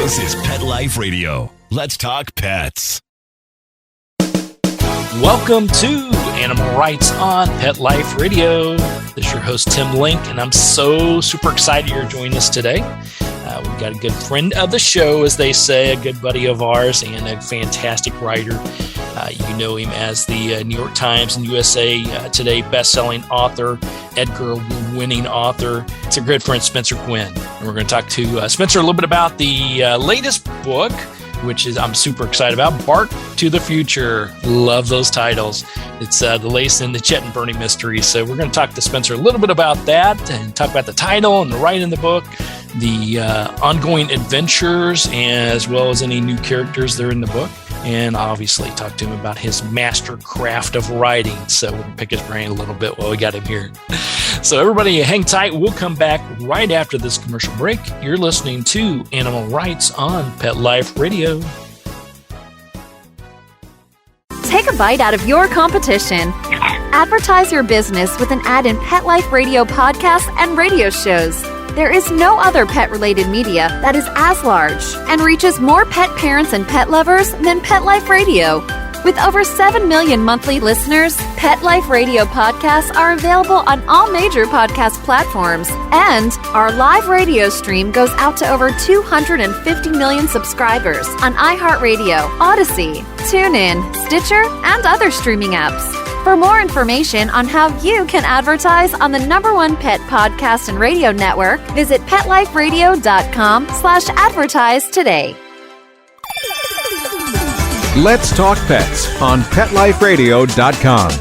This is Pet Life Radio. Let's talk pets. Welcome to Animal Rights on Pet Life Radio. This is your host, Tim Link, and I'm so super excited you're joining us today. We've got a good friend of the show, as they say, a good buddy of ours, and a fantastic writer. You know him as the New York Times and USA Today best-selling author, Edgar winning author. It's a good friend, Spencer Quinn. And we're going to talk to Spencer a little bit about the latest book, which is I'm super excited about, Bark to the Future. Love those titles. It's the latest in the Chet and Bernie Mystery. So we're going to talk to Spencer a little bit about that and talk about the title and the writing in the book, the ongoing adventures, as well as any new characters that are in the book. And obviously talk to him about his master craft of writing. So we'll pick his brain a little bit while we got him here. So everybody hang tight. We'll come back right after this commercial break. You're listening to Animal Rights on Pet Life Radio. Take a bite out of your competition. Advertise your business with an ad in Pet Life Radio podcasts and radio shows. There is no other pet-related media that is as large and reaches more pet parents and pet lovers than Pet Life Radio. With over 7 million monthly listeners, Pet Life Radio podcasts are available on all major podcast platforms, and our live radio stream goes out to over 250 million subscribers on iHeartRadio, Odyssey, TuneIn, Stitcher, and other streaming apps. For more information on how you can advertise on the #1 pet podcast and radio network, visit PetLifeRadio.com/advertise today. Let's talk pets on PetLifeRadio.com.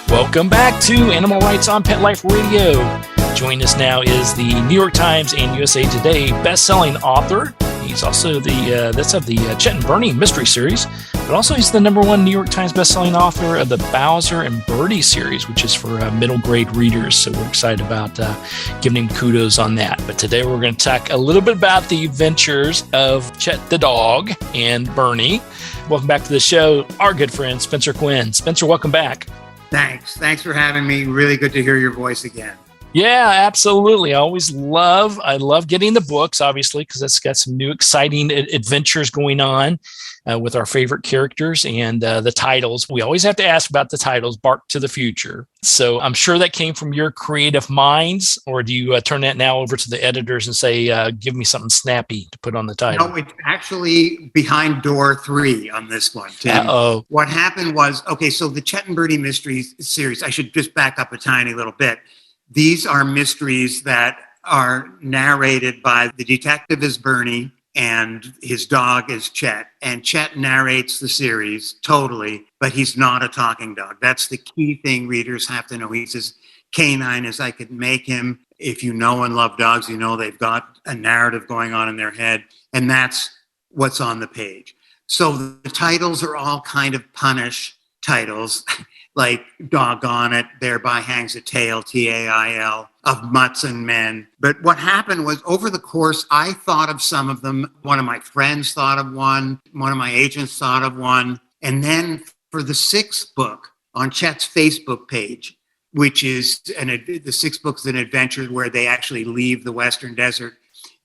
Welcome back to Animal Rights on Pet Life Radio. Joining us now is the New York Times and USA Today best-selling author. He's also that's of the Chet and Bernie Mystery series, but also he's the #1 New York Times bestselling author of the Bowser and Birdie series, which is for middle grade readers. So we're excited about giving him kudos on that. But today we're going to talk a little bit about the adventures of Chet the Dog and Bernie. Welcome back to the show, our good friend Spencer Quinn. Spencer, welcome back. Thanks for having me. Really good to hear your voice again. Yeah, absolutely. I love getting the books, obviously, because it's got some new exciting adventures going on with our favorite characters and the titles. We always have to ask about the titles, Bark to the Future. So I'm sure that came from your creative minds, or do you turn that now over to the editors and say, give me something snappy to put on the title? No, it's actually behind door 3 on this one, Tim. Uh-oh. What happened was, so the Chet and Bernie Mystery series, I should just back up a tiny little bit. These are mysteries that are narrated by the detective is Bernie and his dog is Chet. And Chet narrates the series totally, but he's not a talking dog. That's the key thing readers have to know. He's as canine as I could make him. If you know and love dogs, you know they've got a narrative going on in their head, and that's what's on the page. So the titles are all kind of punish titles. Like Doggone It, Thereby Hangs a Tale, TAIL, of Mutts and Men. But what happened was over the course, I thought of some of them. One of my friends thought of one of my agents thought of one. And then for the 6th book on Chet's Facebook page, which is the 6th book's an adventure where they actually leave the Western Desert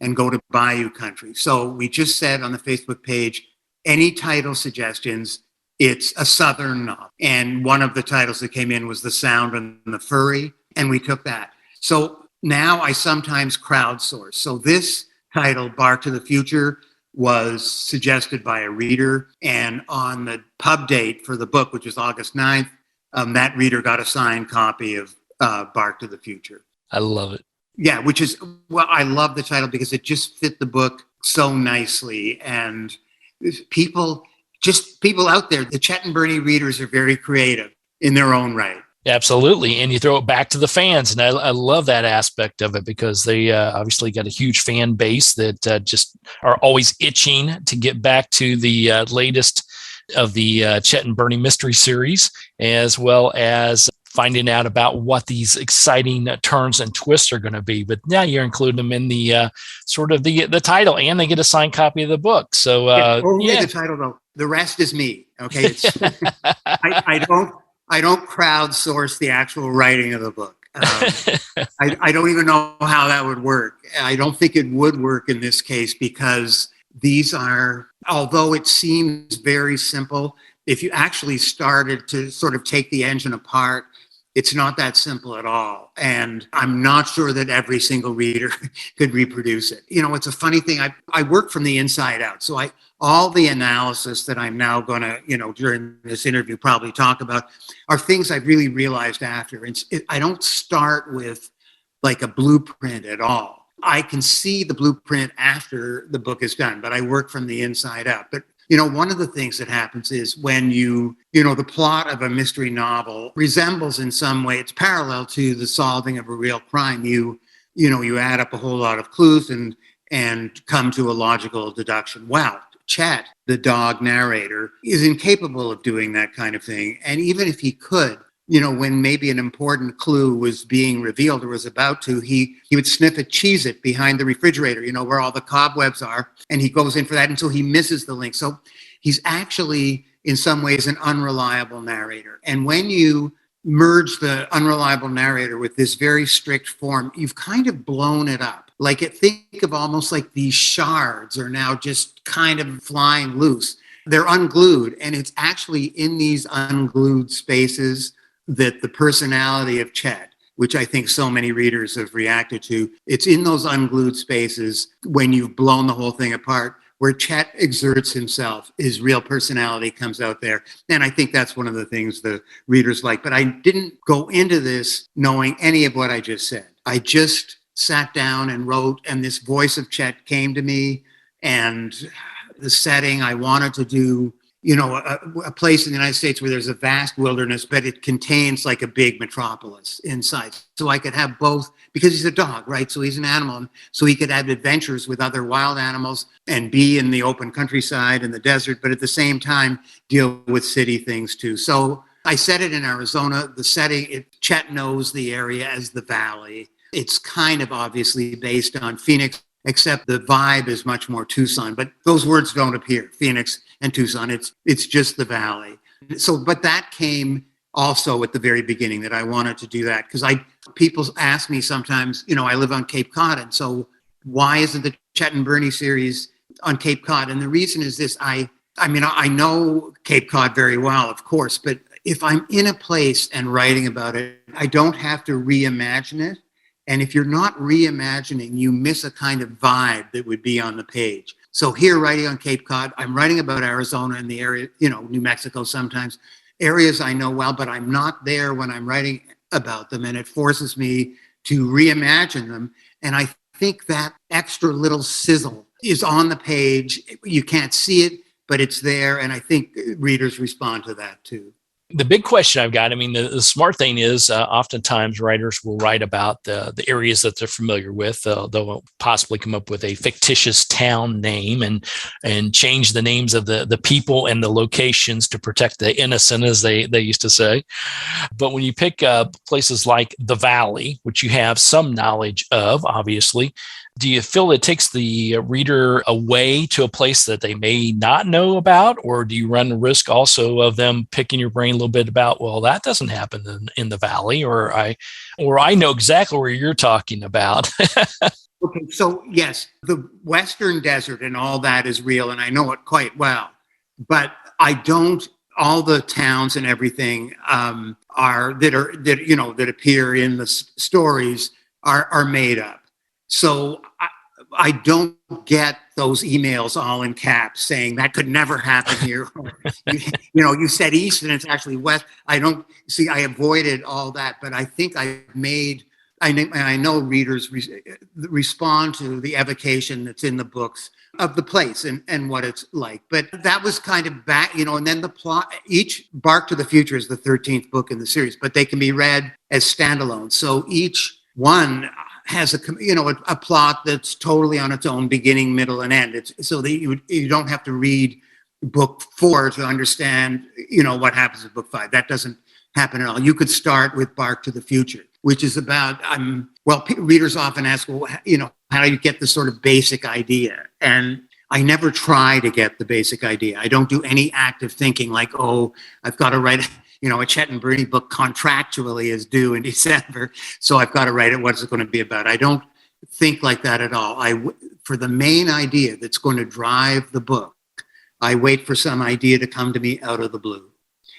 and go to Bayou country. So we just said on the Facebook page, any title suggestions, it's a Southern novel. And one of the titles that came in was The Sound and the Furry, and we took that. So now I sometimes crowdsource. So this title, Bark to the Future, was suggested by a reader, and on the pub date for the book, which is August 9th, that reader got a signed copy of Bark to the Future. I love it. Yeah, I love the title because it just fit the book so nicely, and people out there, the Chet and Bernie readers are very creative in their own right. Absolutely. And you throw it back to the fans. And I love that aspect of it because they obviously got a huge fan base that just are always itching to get back to the latest of the Chet and Bernie Mystery series, as well as finding out about what these exciting turns and twists are going to be. But now you're including them in the sort of the title, and they get a signed copy of the book. So the title though. The rest is me. Okay, I don't crowdsource the actual writing of the book. I don't even know how that would work. I don't think it would work in this case because these are, although it seems very simple, if you actually started to sort of take the engine apart, it's not that simple at all. And I'm not sure that every single reader could reproduce it. You know, it's a funny thing. I work from the inside out. So all the analysis that I'm now going to, during this interview probably talk about are things I've really realized after. I don't start with like a blueprint at all. I can see the blueprint after the book is done, but I work from the inside out. But one of the things that happens is when the plot of a mystery novel resembles in some way, it's parallel to the solving of a real crime. You add up a whole lot of clues and come to a logical deduction. Well, Chet, the dog narrator, is incapable of doing that kind of thing. And even if he could, when maybe an important clue was being revealed or was about to, he would sniff a Cheez-It behind the refrigerator, where all the cobwebs are, and he goes in for that until he misses the link. So he's actually, in some ways, an unreliable narrator. And when you merge the unreliable narrator with this very strict form, you've kind of blown it up. Think of almost like these shards are now just kind of flying loose. They're unglued, and it's actually in these unglued spaces that the personality of Chet, which I think so many readers have reacted to, it's in those unglued spaces when you've blown the whole thing apart, where Chet exerts himself, his real personality comes out there. And I think that's one of the things the readers like. But I didn't go into this knowing any of what I just said. I just sat down and wrote, and this voice of Chet came to me, and the setting I wanted to do, a place in the United States where there's a vast wilderness, but it contains like a big metropolis inside. So I could have both, because he's a dog, right? So he's an animal. So he could have adventures with other wild animals and be in the open countryside and the desert, but at the same time, deal with city things too. So I set it in Arizona. The setting, Chet knows the area as the Valley. It's kind of obviously based on Phoenix, except the vibe is much more Tucson, but those words don't appear, Phoenix and Tucson. It's just the Valley. So, but that came also at the very beginning, that I wanted to do that, because people ask me sometimes, I live on Cape Cod, and so why isn't the Chet and Bernie series on Cape Cod? And the reason is this: I know Cape Cod very well, of course, but if I'm in a place and writing about it, I don't have to reimagine it. And if you're not reimagining, you miss a kind of vibe that would be on the page. So here, writing on Cape Cod, I'm writing about Arizona and the area, New Mexico sometimes, areas I know well, but I'm not there when I'm writing about them. And it forces me to reimagine them. And I think that extra little sizzle is on the page. You can't see it, but it's there. And I think readers respond to that too. The big question I've got, the smart thing is oftentimes writers will write about the areas that they're familiar with. They'll possibly come up with a fictitious town name and change the names of the people and the locations to protect the innocent, as they used to say. But when you pick places like the Valley, which you have some knowledge of, obviously, do you feel it takes the reader away to a place that they may not know about? Or do you run the risk also of them picking your brain a little bit about, well, that doesn't happen in the Valley, or I know exactly where you're talking about? Okay, so yes, the Western desert and all that is real, and I know it quite well. But I don't. All the towns and everything that appear in the stories are made up. So I don't get those emails all in caps saying that could never happen here. You said east and it's actually west. I avoided all that, but I think I know readers respond to the evocation that's in the books of the place and what it's like. But that was kind of back, and then the plot, each Bark to the Future is the 13th book in the series, but they can be read as standalone. So each one has a plot that's totally on its own beginning, middle, and end. It's so that you don't have to read book 4 to understand, what happens in book 5. That doesn't happen at all. You could start with Bark to the Future, which is about, readers often ask, well, how do you get the sort of basic idea? And I never try to get the basic idea. I don't do any active thinking like, oh, I've got to write, a Chet and Bernie book contractually is due in December, so I've got to write it. What's it going to be about? I don't think like that at all. For the main idea that's going to drive the book, I wait for some idea to come to me out of the blue.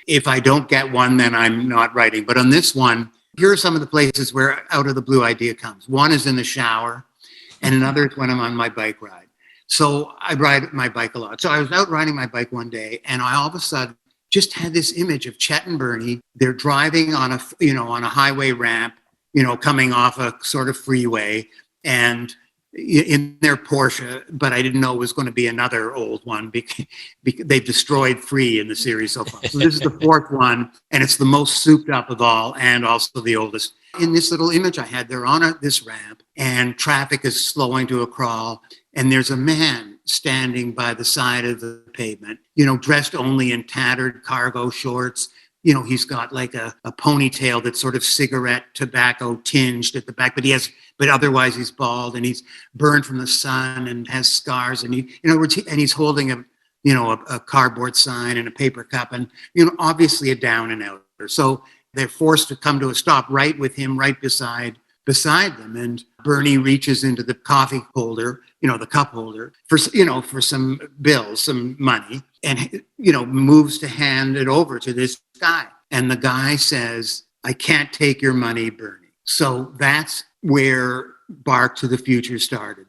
If I don't get one, then I'm not writing. But on this one, here are some of the places where out of the blue idea comes. One is in the shower, and another is when I'm on my bike ride. So I ride my bike a lot. So I was out riding my bike one day, and I all of a sudden just had this image of Chet and Bernie. They're driving on a highway ramp, coming off a sort of freeway, and in their Porsche, but I didn't know it was going to be another old one because they've destroyed 3 in the series so far. So this is the 4th one, and it's the most souped up of all, and also the oldest. In this little image I had, they're on this ramp, and traffic is slowing to a crawl, and there's a man standing by the side of the pavement, dressed only in tattered cargo shorts. He's got like a ponytail that's sort of cigarette tobacco tinged at the back, but otherwise he's bald, and he's burned from the sun and has scars, and he's holding a cardboard sign and a paper cup, and obviously a down and outer. So they're forced to come to a stop right with him, right beside them, and Bernie reaches into the coffee holder, the cup holder, for some bills, some money, and moves to hand it over to this guy. And the guy says, "I can't take your money, Bernie." So that's where Bark to the Future started.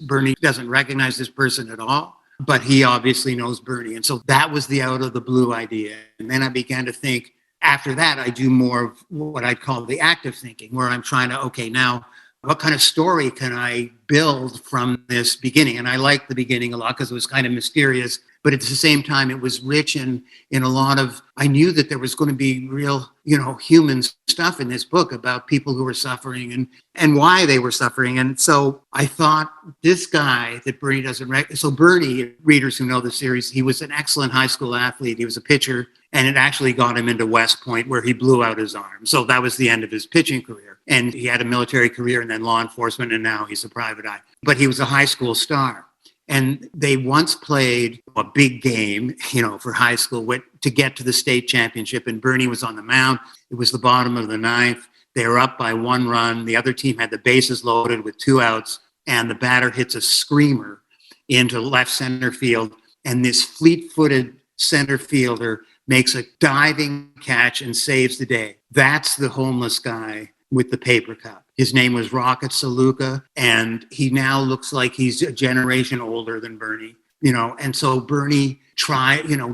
Bernie doesn't recognize this person at all, but he obviously knows Bernie. And so that was the out of the blue idea. And then I began to think, after that, I do more of what I'd call the active thinking, where I'm trying to, okay, now what kind of story can I build from this beginning? And I liked the beginning a lot because it was kind of mysterious, but at the same time, it was rich in a lot of, I knew that there was going to be real, human stuff in this book about people who were suffering and why they were suffering. And so I thought this guy that Bernie doesn't recognize. So Bernie, readers who know the series, he was an excellent high school athlete. He was a pitcher, and it actually got him into West Point, where he blew out his arm. So that was the end of his pitching career. And he had a military career and then law enforcement, and now he's a private eye. But he was a high school star. And they once played a big game, for high school to get to the state championship. And Bernie was on the mound. It was the bottom of the 9th. They were up by 1 run. The other team had the bases loaded with 2 outs. And the batter hits a screamer into left center field. And this fleet-footed center fielder makes a diving catch and saves the day. That's the homeless guy with the paper cup. His name was Rocket Saluka, and he now looks like he's a generation older than Bernie, and so Bernie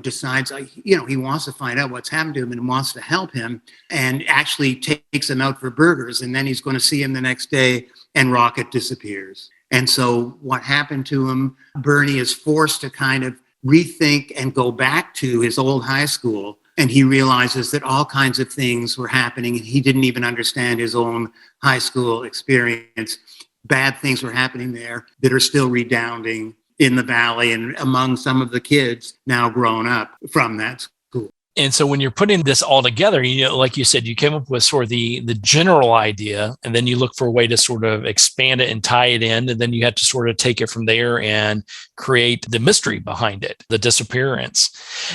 decides, he wants to find out what's happened to him and wants to help him, and actually takes him out for burgers, and then he's going to see him the next day, and Rocket disappears. And so what happened to him, Bernie is forced to kind of rethink and go back to his old high school. And he realizes that all kinds of things were happening, and he didn't even understand his own high school experience. Bad things were happening there that are still redounding in the valley and among some of the kids now grown up from that school. And so when you're putting this all together, like you said, you came up with sort of the general idea, and then you look for a way to sort of expand it and tie it in. And then you have to sort of take it from there and create the mystery behind it, the disappearance.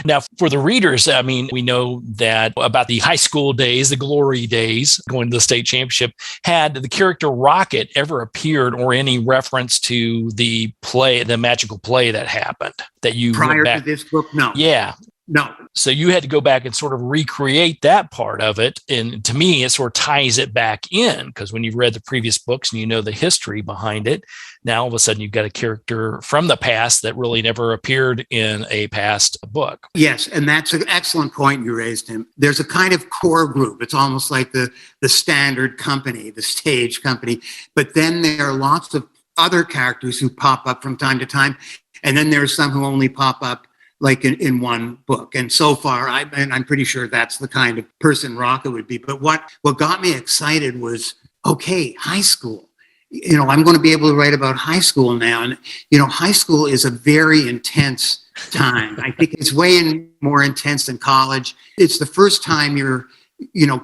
Now, for the readers, we know that about the high school days, the glory days, going to the state championship, had the character Rocket ever appeared or any reference to the play, the magical play that happened that you prior to this book? No. Yeah. No. So you had to go back and sort of recreate that part of it. And to me, it sort of ties it back in, because when you've read the previous books and you know the history behind it, now all of a sudden you've got a character from the past that really never appeared in a past book. Yes, and that's an excellent point you raised, Tim. There's a kind of core group. It's almost like the standard company, the stage company. But then there are lots of other characters who pop up from time to time. And then there are some who only pop up like in one book. And so far, I'm pretty sure that's the kind of person Rocket would be. But what got me excited was, okay, high school. I'm going to be able to write about high school now. And, high school is a very intense time. I think it's way more intense than college. It's the first time you're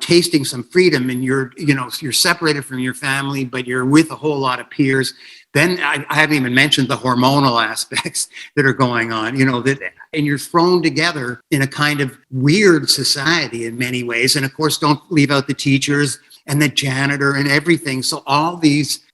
tasting some freedom, and you're separated from your family, but you're with a whole lot of peers. Then I haven't even mentioned the hormonal aspects that are going on, and you're thrown together in a kind of weird society in many ways. And of course, don't leave out the teachers and the janitor and everything. So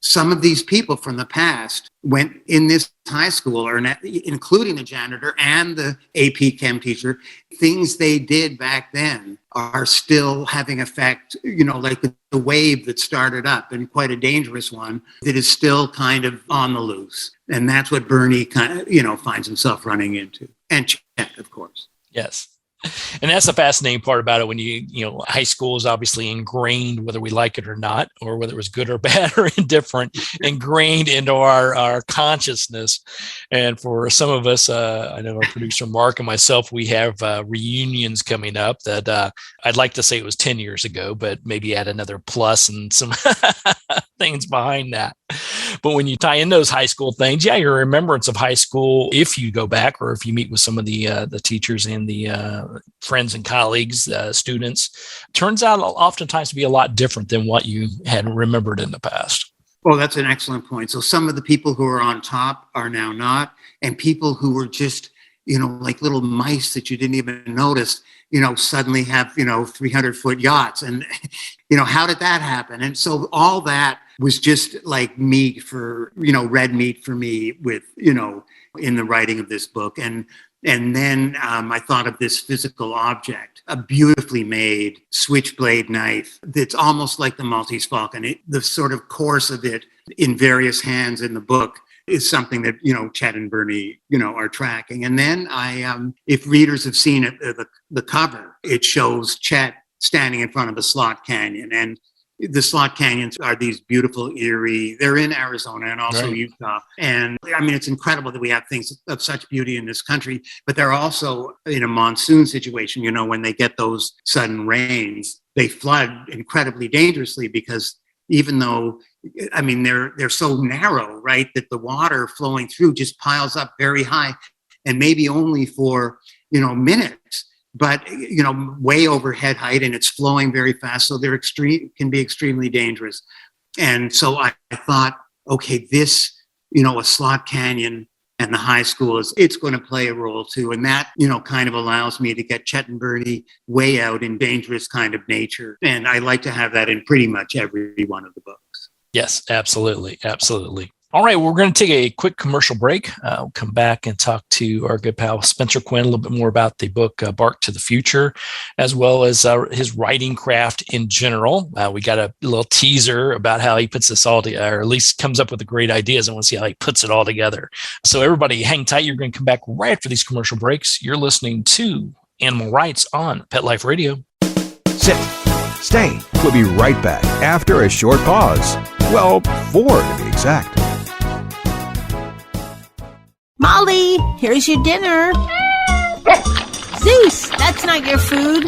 some of these people from the past went in this high school, or including the janitor and the AP Chem teacher. Things they did back then are still having effect, like the wave that started up, and quite a dangerous one that is still kind of on the loose. And that's what Bernie kind of, finds himself running into. And Chet, of course. Yes. And that's the fascinating part about it. When high school is obviously ingrained, whether we like it or not, or whether it was good or bad or indifferent, ingrained into our consciousness. And for some of us, I know our producer Mark and myself, we have reunions coming up that I'd like to say it was 10 years ago, but maybe add another plus and some things behind that. But when you tie in those high school things, your remembrance of high school, if you go back or if you meet with some of the teachers and the friends and colleagues, students, turns out oftentimes to be a lot different than what you had remembered in the past. Well, that's an excellent point. So some of the people who are on top are now not, and people who were just, like little mice that you didn't even notice, suddenly have, 300-foot yachts. And, how did that happen? And so all that was just like meat for, red meat for me with, in the writing of this book. And then I thought of this physical object, a beautifully made switchblade knife that's almost like the Maltese Falcon. The sort of course of it in various hands in the book is something that, Chet and Bernie, are tracking. And then if readers have seen it, the cover, it shows Chet standing in front of the Slot Canyon. And the Slot Canyons are these beautiful, eerie, they're in Arizona and also right. Utah. And it's incredible that we have things of such beauty in this country, but they're also in a monsoon situation. When they get those sudden rains, they flood incredibly dangerously, because even though, they're so narrow, right, that the water flowing through just piles up very high, and maybe only for, minutes, but, way over head height, and it's flowing very fast. So they're can be extremely dangerous. And so I thought, okay, this, a Slot Canyon and the high school it's going to play a role too. And that, kind of allows me to get Chet and Bernie way out in dangerous kind of nature. And I like to have that in pretty much every one of the books. Yes, absolutely. Absolutely. All right, we're going to take a quick commercial break. We'll come back and talk to our good pal Spencer Quinn a little bit more about the book Bark to the Future, as well as his writing craft in general. We got a little teaser about how he puts this all together, or at least comes up with the great ideas. I want to see how he puts it all together. So everybody hang tight. You're going to come back right after these commercial breaks. You're listening to Animal Rights on Pet Life Radio. Sit. Stay. We'll be right back after a short pause. Well, 4 to be exact. Molly, here's your dinner. Zeus, that's not your food.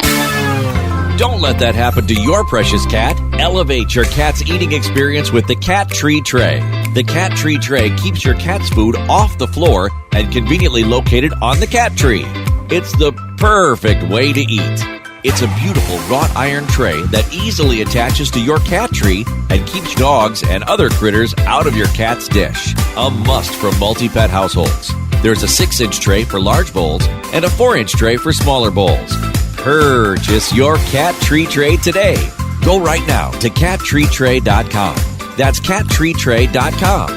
Don't let that happen to your precious cat. Elevate your cat's eating experience with the Cat Tree Tray. The Cat Tree Tray keeps your cat's food off the floor and conveniently located on the cat tree. It's the perfect way to eat. It's a beautiful wrought iron tray that easily attaches to your cat tree and keeps dogs and other critters out of your cat's dish. A must for multi-pet households. There's a 6-inch tray for large bowls and a 4-inch tray for smaller bowls. Purchase your Cat Tree Tray today. Go right now to cattreetray.com. That's cattreetray.com.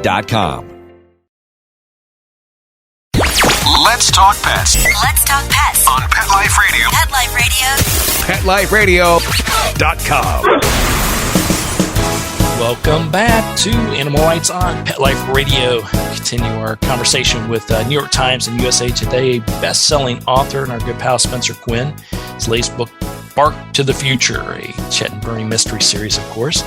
cattreetray.com. Let's talk pets. Let's talk pets On Pet Life Radio. Pet Life Radio. PetLifeRadio.com. Welcome back to Animal Rights on Pet Life Radio. Continue our conversation with New York Times and USA Today best-selling author and our good pal Spencer Quinn. His latest book, Bark to the Future, a Chet and Bernie Mystery series, of course.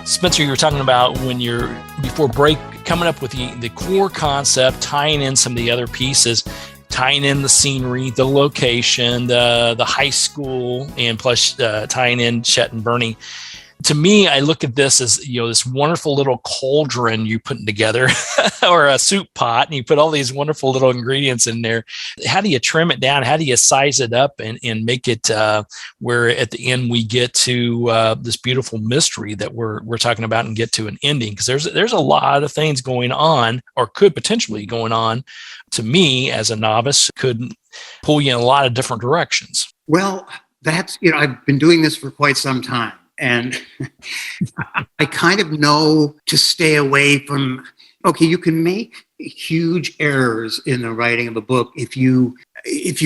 Spencer, you were talking about when you're, before break, coming up with the core concept, tying in some of the other pieces, tying in the scenery, the location, the high school, and plus tying in Chet and Bernie. to me, I look at this as, this wonderful little cauldron you putting together or a soup pot, and you put all these wonderful little ingredients in there. How do you trim it down? How do you size it up and make it where at the end we get to this beautiful mystery that we're talking about and get to an ending? Because there's a lot of things going on, or could potentially going on. To me, as a novice, could pull you in a lot of different directions. Well, that's, I've been doing this for quite some time. And I kind of know to stay away from, you can make huge errors in the writing of a book if you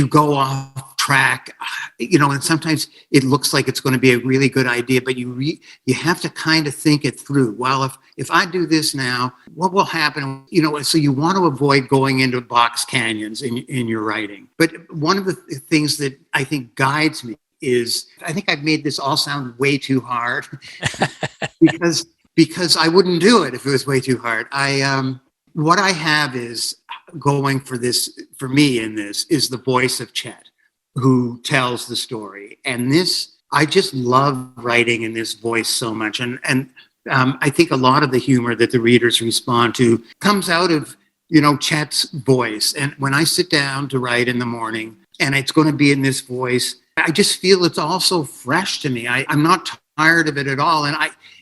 go off track, and sometimes it looks like it's going to be a really good idea, but you have to kind of think it through. Well, if I do this now, what will happen? So you want to avoid going into box canyons in your writing. But one of the things that I think guides me is, I think I've made this all sound way too hard because I wouldn't do it if it was way too hard. What I have is going for me in this is the voice of Chet, who tells the story. And I just love writing in this voice so much. And I think a lot of the humor that the readers respond to comes out of, Chet's voice. And when I sit down to write in the morning and it's going to be in this voice, I just feel it's all so fresh to me. I'm not tired of it at all. And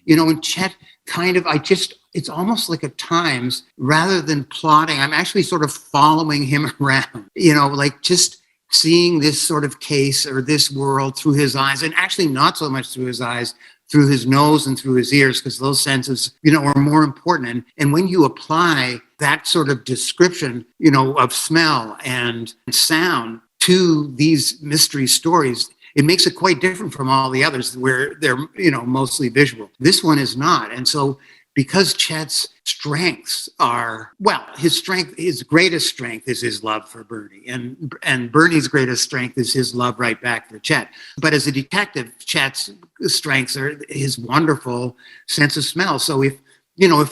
and Chet it's almost like at times, rather than plotting, I'm actually sort of following him around, like just seeing this sort of case or this world through his eyes, and actually not so much through his eyes, through his nose and through his ears, because those senses, are more important. And when you apply that sort of description, of smell and sound to these mystery stories, it makes it quite different from all the others where they're, mostly visual. This one is not. And so because Chet's strengths are, his greatest strength is his love for Bernie. And Bernie's greatest strength is his love right back for Chet. But as a detective, Chet's strengths are his wonderful sense of smell. So if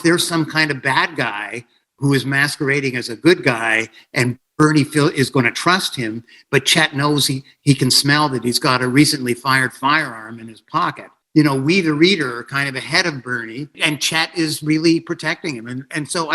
there's some kind of bad guy who is masquerading as a good guy, and Bernie is going to trust him, but Chet knows he can smell that he's got a recently fired firearm in his pocket. We, the reader, are kind of ahead of Bernie, and Chet is really protecting him. And so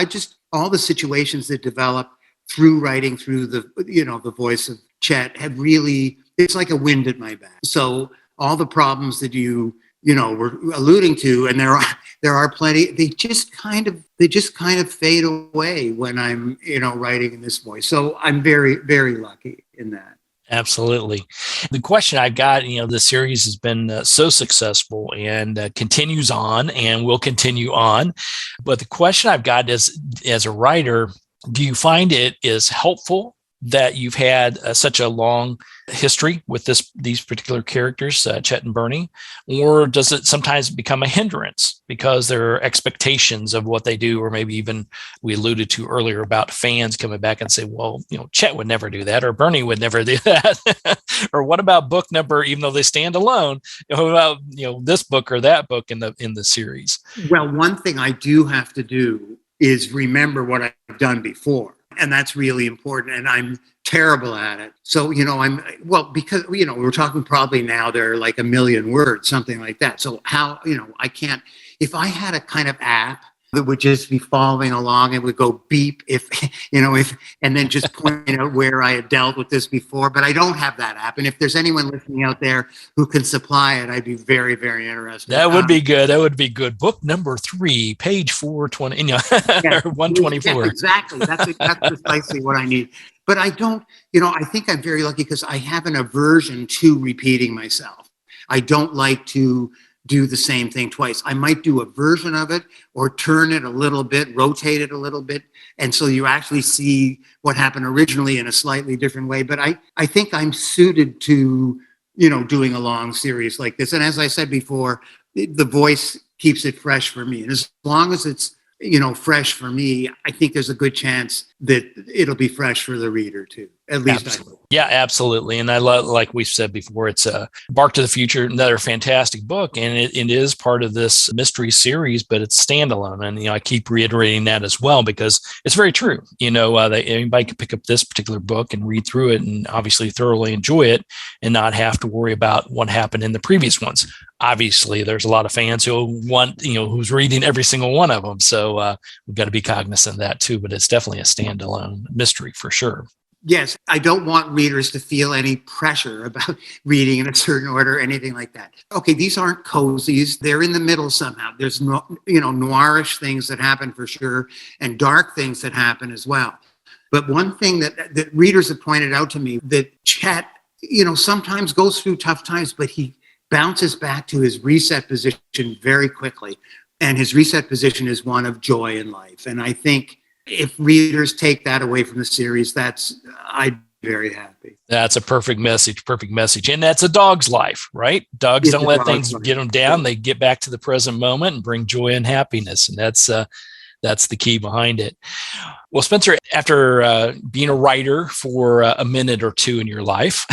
all the situations that develop through writing through the voice of Chet it's like a wind at my back. So all the problems that you were alluding to, and there are plenty, they just kind of fade away when I'm, writing in this voice. So I'm very, very lucky in that. Absolutely. The question I've got, the series has been so successful and continues on and will continue on. But the question I've got is, as a writer, do you find it is helpful that you've had such a long history with these particular characters, Chet and Bernie, or does it sometimes become a hindrance because there are expectations of what they do, or maybe even we alluded to earlier about fans coming back and say, well, Chet would never do that, or Bernie would never do that, or what about book number, even though they stand alone, what about this book or that book in the series? Well, one thing I do have to do is remember what I've done before. And that's really important. And I'm terrible at it. So, because, we're talking probably now there are like 1 million words, something like that. So how, I can't, if I had a kind of app that would just be following along and would go beep if, and then just point out where I had dealt with this before, but I don't have that app. And if there's anyone listening out there who can supply it, I'd be very, very interested. That would be good. That would be good. Book number 3, page 420, or 124. Yeah, exactly. That's precisely what I need. But I don't, I think I'm very lucky because I have an aversion to repeating myself. I don't like to do the same thing twice. I might do a version of it or turn it a little bit, rotate it a little bit. And so you actually see what happened originally in a slightly different way. But I think I'm suited to, doing a long series like this. And as I said before, the voice keeps it fresh for me. And as long as it's, fresh for me, I think there's a good chance that it'll be fresh for the reader too. At least Absolutely. Yeah, absolutely. And I love, like we've said before, it's Bark to the Future, another fantastic book. And it is part of this mystery series, but it's standalone. And, I keep reiterating that as well, because it's very true. Anybody can pick up this particular book and read through it and obviously thoroughly enjoy it and not have to worry about what happened in the previous ones. Obviously, there's a lot of fans who want, who's reading every single one of them. So we've got to be cognizant of that too. But it's definitely a standalone mystery for sure. Yes, I don't want readers to feel any pressure about reading in a certain order or anything like that. Okay, these aren't cozies. They're in the middle somehow. There's noirish things that happen for sure, and dark things that happen as well. But one thing that readers have pointed out to me, that Chet, sometimes goes through tough times, but he bounces back to his reset position very quickly. And his reset position is one of joy in life. And I think if readers take that away from the series, I'd be very happy. That's a perfect message. And that's a dog's life, right? Dogs don't let things get them down. They get back to the present moment and bring joy and happiness. And that's the key behind it. Well, Spencer, after being a writer for a minute or two in your life,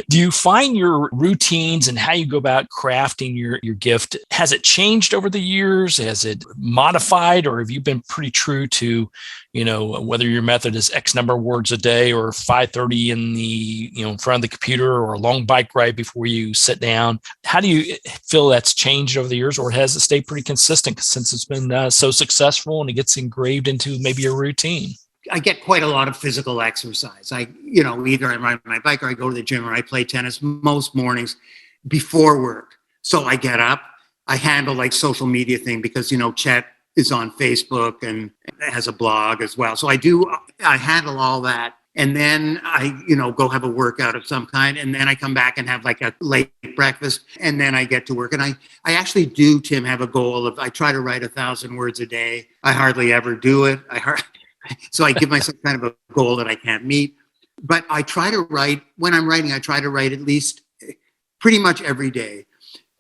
do you find your routines and how you go about crafting your gift, has it changed over the years? Has it modified, or have you been pretty true to, whether your method is X number of words a day or 5:30 in front of the computer, or a long bike ride before you sit down? How do you feel that's changed over the years, or has it stayed pretty consistent since it's been so successful and it gets engraved into maybe a routine? I get quite a lot of physical exercise. Either I ride my bike or I go to the gym or I play tennis most mornings before work. So I get up, I handle like social media thing because, Chet is on Facebook and has a blog as well. So I handle all that. And then I, go have a workout of some kind. And then I come back and have like a late breakfast. And then I get to work. And I actually do, Tim, have a goal of, I try to write 1,000 words a day. I hardly ever do it. So I give myself kind of a goal that I can't meet. But I try to write, when I'm writing, I try to write at least pretty much every day.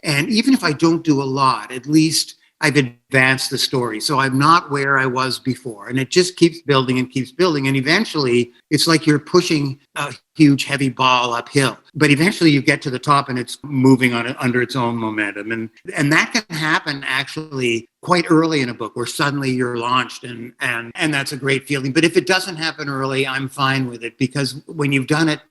And even if I don't do a lot, at least I've advanced the story. So I'm not where I was before. And it just keeps building and keeps building. And eventually it's like you're pushing a huge, heavy ball uphill. But eventually you get to the top and it's moving on under its own momentum. And that can happen actually quite early in a book where suddenly you're launched and that's a great feeling. But if it doesn't happen early, I'm fine with it, because when you've done it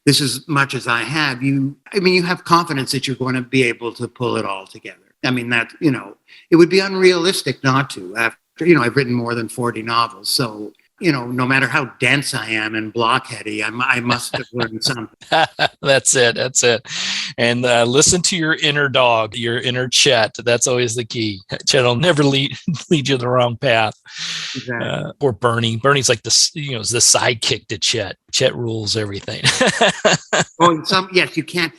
this as much as I have, you have confidence that you're going to be able to pull it all together. I mean, that, it would be unrealistic not to. After, I've written more than 40 novels. So, no matter how dense I am and blockheady, I must have learned something. That's it. And listen to your inner dog, your inner Chet. That's always the key. Chet will never lead you the wrong path. Exactly. Or Bernie. Bernie's like the sidekick to Chet. Chet rules everything. Yes, you can't.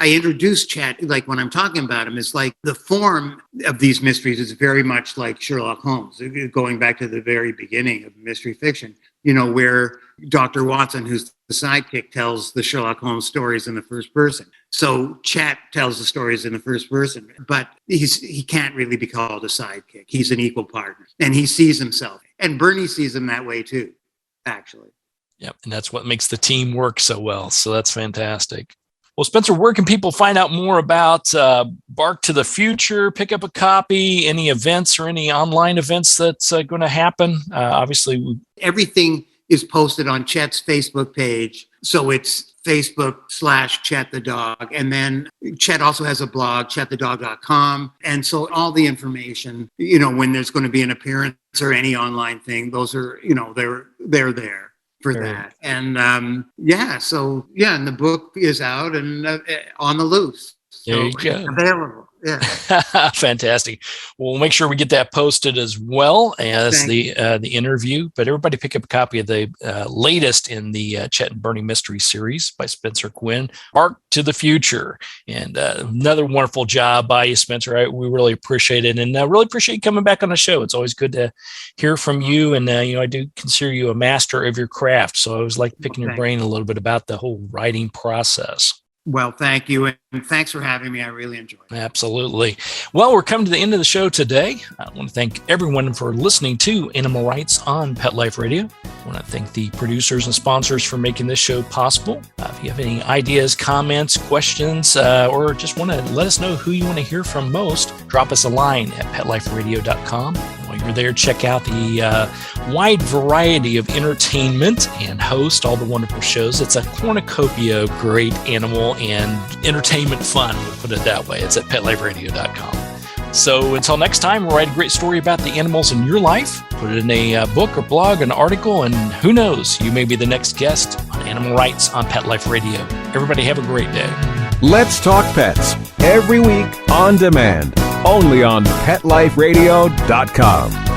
I introduce Chet, like when I'm talking about him, it's like the form of these mysteries is very much like Sherlock Holmes, going back to the very beginning of mystery fiction, where Dr. Watson, who's the sidekick, tells the Sherlock Holmes stories in the first person. So Chet tells the stories in the first person, but he can't really be called a sidekick. He's an equal partner, and he sees himself. And Bernie sees him that way too, actually. Yep, and that's what makes the team work so well. So that's fantastic. Well, Spencer, where can people find out more about Bark to the Future, pick up a copy, any events or any online events that's going to happen? Obviously, everything is posted on Chet's Facebook page. So it's Facebook/Chet the Dog. And then Chet also has a blog, chetthedog.com. And so all the information, when there's going to be an appearance or any online thing, those are, they're there for that. And and the book is out and on the loose. So there you go. Available. Yeah. Fantastic. We'll make sure we get that posted as well as the interview. But everybody pick up a copy of the latest in the Chet and Bernie Mystery series by Spencer Quinn, Bark to the Future. And another wonderful job by you, Spencer. We really appreciate it, and really appreciate you coming back on the show. It's always good to hear from you. And I do consider you a master of your craft, so I always like picking your brain a little bit about the whole writing process. Well, thank you. And thanks for having me. I really enjoyed it. Absolutely. Well, we're coming to the end of the show today. I want to thank everyone for listening to Animal Rights on Pet Life Radio. I want to thank the producers and sponsors for making this show possible. If you have any ideas, comments, questions, or just want to let us know who you want to hear from most, drop us a line at petliferadio.com. While you're there, check out the wide variety of entertainment and host all the wonderful shows. It's a cornucopia of great animal and entertainment fun, we'll put it that way. It's at petliferadio.com. So until next time, we'll write a great story about the animals in your life, put it in a book or blog, an article, and who knows, you may be the next guest on Animal Rights on Pet Life Radio. Everybody have a great day. Let's Talk Pets, every week on demand, only on PetLifeRadio.com.